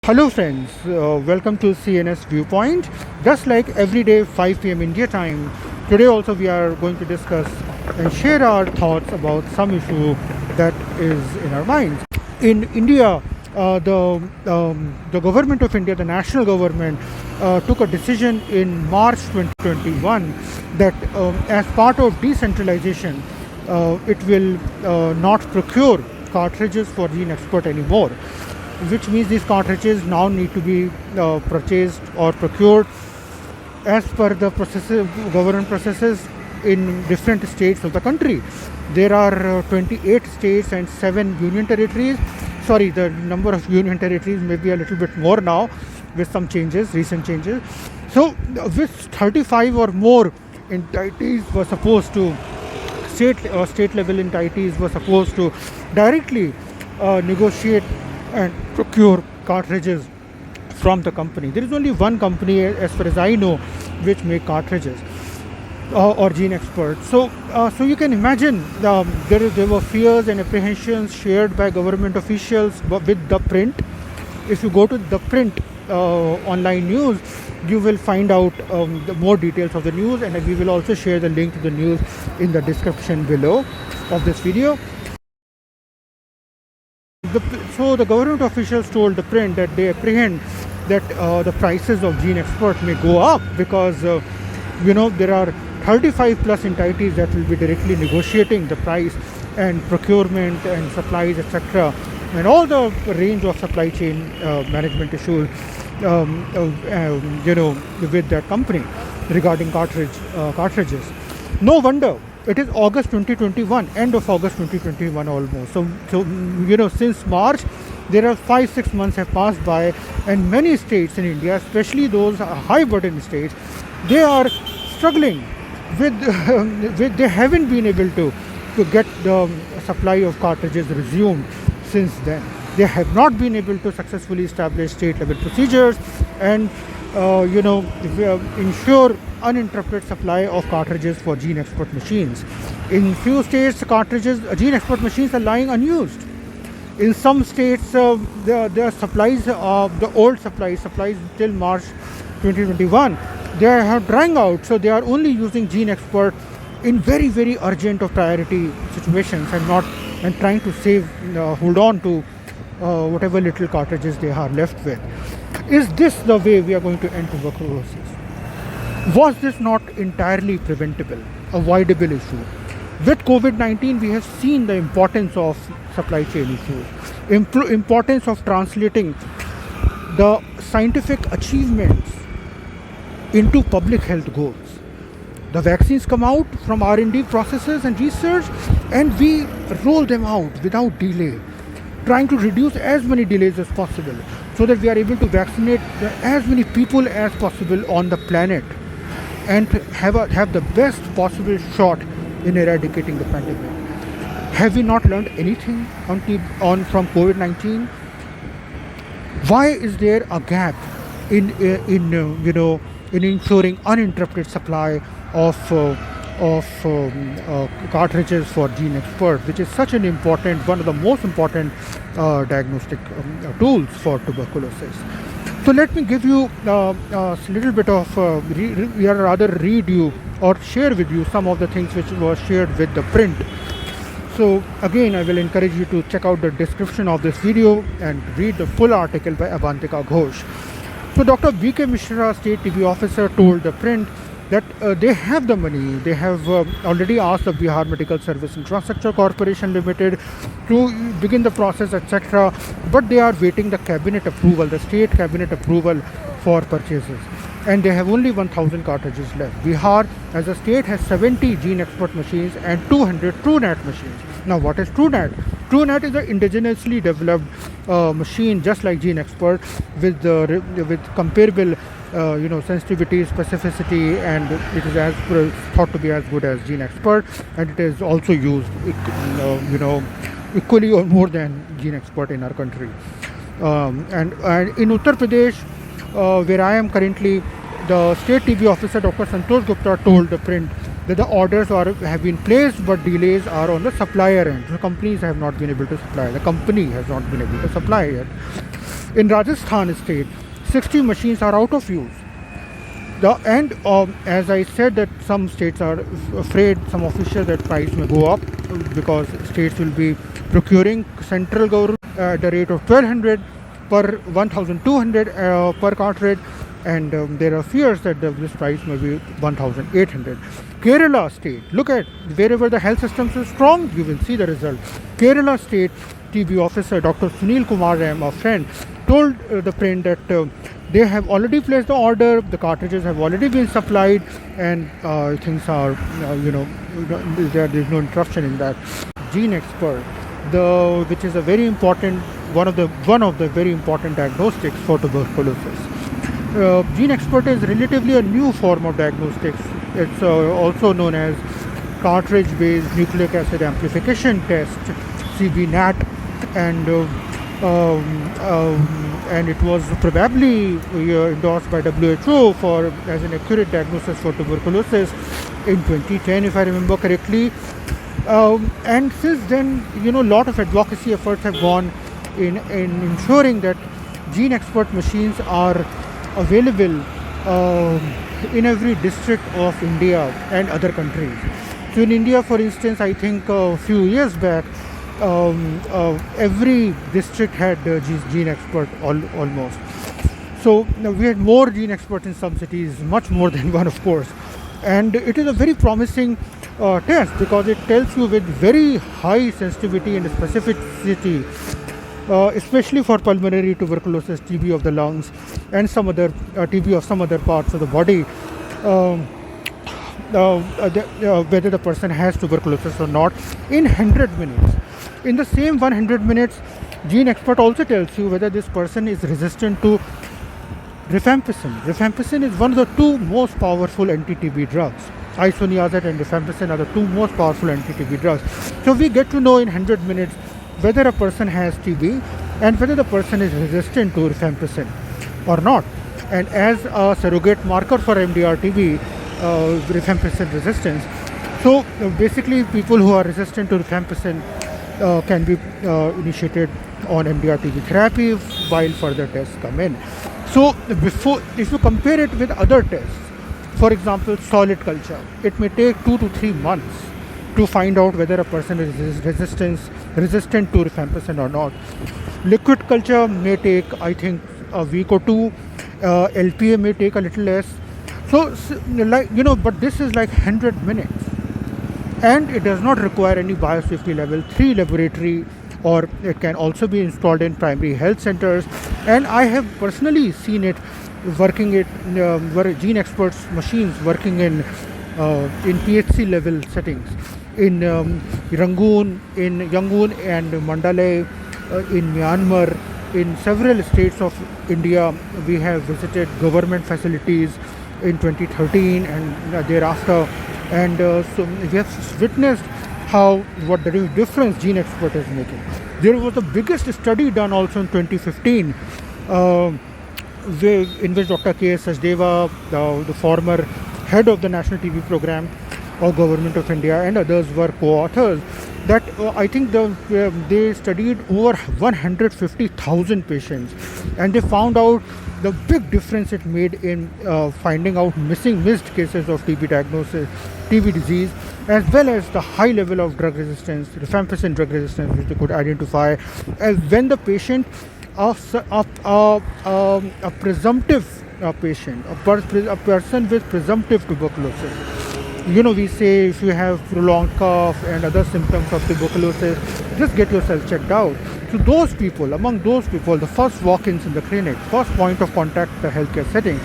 Hello friends, welcome to CNS Viewpoint. Just like every day 5 p.m. India time, today also we are going to discuss and share our thoughts about some issue that is in our minds. In India, the government of India, the national government, took a decision in March 2021 that as part of decentralization, it will not procure cartridges for Gene Expert anymore, which means these cartridges now need to be purchased or procured as per the government processes in different states of the country. There are 28 states and 7 union territories. Sorry, the number of union territories may be a little bit more now with some changes, recent changes. So, with 35 or more entities were supposed to, state level entities were supposed to directly negotiate and procure cartridges from the company. There is only one company, as far as I know, which make cartridges or Gene Expert. So you can imagine there were fears and apprehensions shared by government officials with the print. If you go to the print online news, you will find out the more details of the news, and we will also share the link to the news in the description below of this video. So the government officials told the print that they apprehend that the prices of Gene Expert may go up because there are 35 plus entities that will be directly negotiating the price and procurement and supplies, etc., and all the range of supply chain management issues with that company regarding cartridges. No wonder. It is August 2021, end of August 2021 almost. So since March, there are 5-6 months have passed by, and many states in India, especially those high burden states, they are struggling with, they haven't been able to get the supply of cartridges resumed since then. They have not been able to successfully establish state level procedures and ensure uninterrupted supply of cartridges for Gene Expert machines. In few states, Gene Expert machines are lying unused. In some states, the supplies of the old supplies till March 2021, they are drying out. So they are only using Gene Expert in very, very urgent or priority situations and trying to hold on to whatever little cartridges they are left with. Is this the way we are going to end tuberculosis? Was this not entirely preventable, avoidable issue? With COVID-19, we have seen the importance of supply chain issues, importance of translating the scientific achievements into public health goals. The vaccines come out from R&D processes and research, and we roll them out without delay, trying to reduce as many delays as possible so that we are able to vaccinate as many people as possible on the planet and have the best possible shot in eradicating the pandemic. Have we not learned anything from COVID-19? Why is there a gap in ensuring uninterrupted supply of cartridges for Gene Expert, which is such an one of the most important diagnostic tools for tuberculosis? So let me give you a little bit of, read you or share with you some of the things which were shared with the print. So again, I will encourage you to check out the description of this video and read the full article by Avantika Ghosh. So Dr. B.K. Mishra, State TB Officer, told the print that they have the money. They have already asked the Bihar Medical Service Infrastructure Corporation Limited to begin the process, etc. But they are waiting the cabinet approval, the state cabinet approval for purchases. And they have only 1,000 cartridges left. Bihar, as a state, has 70 Gene Expert machines and 200 TrueNat machines. Now, what is TrueNat? TrueNat is an indigenously developed machine, just like Gene Expert, with comparable sensitivity, specificity, and it is thought to be as good as Gene Expert, and it is also used equally or more than Gene Expert in our country. And in Uttar Pradesh, where I am currently, the state TB officer, Dr. Santosh Gupta, told the print that the orders have been placed, but delays are on the supplier end. The companies have not been able to supply. The company has not been able to supply yet. In Rajasthan state, 60 machines are out of use. As I said, that some states are afraid, some officials, that price may go up because states will be procuring central government at the rate of 1200 per 1200 per cartridge, and there are fears that this price may be 1800. Kerala state, look at wherever the health systems is strong, you will see the result. Kerala state TB officer Dr. Sunil Kumar M, a friend, told the print that they have already placed the order, the cartridges have already been supplied, and things are, there's no interruption in that. Gene Expert, which is a very important, one of the very important diagnostics for tuberculosis. Gene Expert is relatively a new form of diagnostics. It's also known as cartridge-based nucleic acid amplification test, CBNAT, and it was probably endorsed by WHO as an accurate diagnosis for tuberculosis in 2010, if I remember correctly. And since then, a lot of advocacy efforts have gone in ensuring that Gene Expert machines are available in every district of India and other countries. So in India, for instance, I think a few years back, every district had Gene Expert almost. So we had more Gene Experts in some cities, much more than one, of course. And it is a very promising test because it tells you with very high sensitivity and specificity, especially for pulmonary tuberculosis, TB of the lungs, and some other TB of some other parts of the body, whether the person has tuberculosis or not, in 100 minutes. In the same 100 minutes, Gene Expert also tells you whether this person is resistant to rifampicin. Rifampicin is one of the two most powerful anti-TB drugs. Isoniazid and rifampicin are the two most powerful anti-TB drugs. So we get to know in 100 minutes whether a person has TB and whether the person is resistant to rifampicin or not. And as a surrogate marker for MDR-TB, rifampicin resistance. So basically, people who are resistant to rifampicin can be initiated on MDR-TB therapy while further tests come in. So if you compare it with other tests, for example, solid culture, it may take 2 to 3 months to find out whether a person is resistant to rifampicin or not. Liquid culture may take, I think, a week or two. LPA may take a little less. So, but this is like 100 minutes. And it does not require any biosafety level 3 laboratory, or it can also be installed in primary health centers. And I have personally seen it working Gene Experts machines working in PHC level settings in Yangon and Mandalay, in Myanmar, in several states of India. We have visited government facilities in 2013 and thereafter, and so we have witnessed what the difference Gene Expert is making. There was the biggest study done also in 2015, in which Dr. K.S. Sachdeva, the former head of the National TB Program of Government of India, and others were co-authors. That I think they studied over 150,000 patients, and they found out the big difference it made in finding out missed cases of TB diagnosis, TB disease, as well as the high level of drug resistance, rifampicin drug resistance, which they could identify as when the patient, a presumptive patient, a person with presumptive tuberculosis. We say if you have prolonged cough and other symptoms of tuberculosis, just get yourself checked out. So among those people, the first walk-ins in the clinic, first point of contact in the healthcare setting,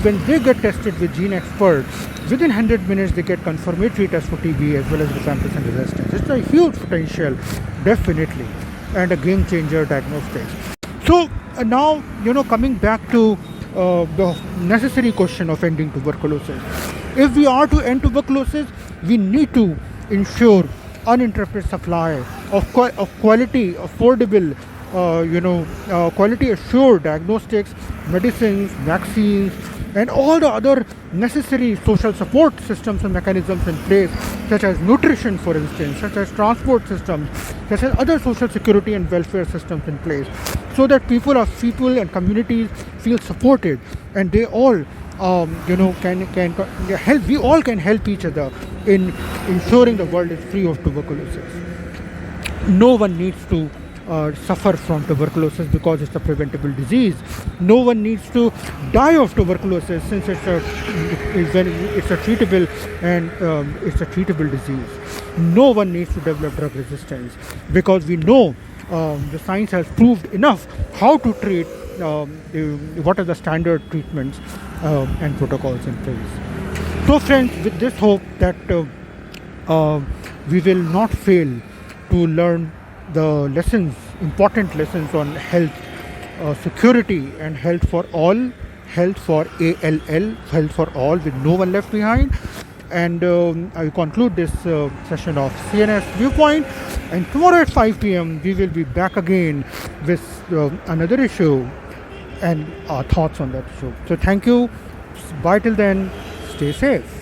when they get tested with Gene Expert, within 100 minutes they get confirmatory tests for TB as well as rifampicin resistance. It's a huge potential, definitely, and a game-changer diagnostic. So now, coming back to the necessary question of ending tuberculosis. If we are to end tuberculosis, we need to ensure uninterrupted supply of quality, affordable, quality assured diagnostics, medicines, vaccines, and all the other necessary social support systems and mechanisms in place, such as nutrition, for instance, such as transport systems, such as other social security and welfare systems in place. so that people and communities feel supported, and they all can help. We all can help each other in ensuring the world is free of tuberculosis. No one needs to suffer from tuberculosis because it's a preventable disease. No one needs to die of tuberculosis since it's a treatable and it's a treatable disease. No one needs to develop drug resistance because we know the science has proved enough how to treat. What are the standard treatments and protocols in place? So, friends, with this hope that we will not fail to learn the important lessons on health, security, and health for all, health for ALL, health for all, with no one left behind. And I conclude this session of CNS Viewpoint. And tomorrow at 5 p.m. we will be back again with another issue and our thoughts on that issue. So thank you. Bye till then. Stay safe.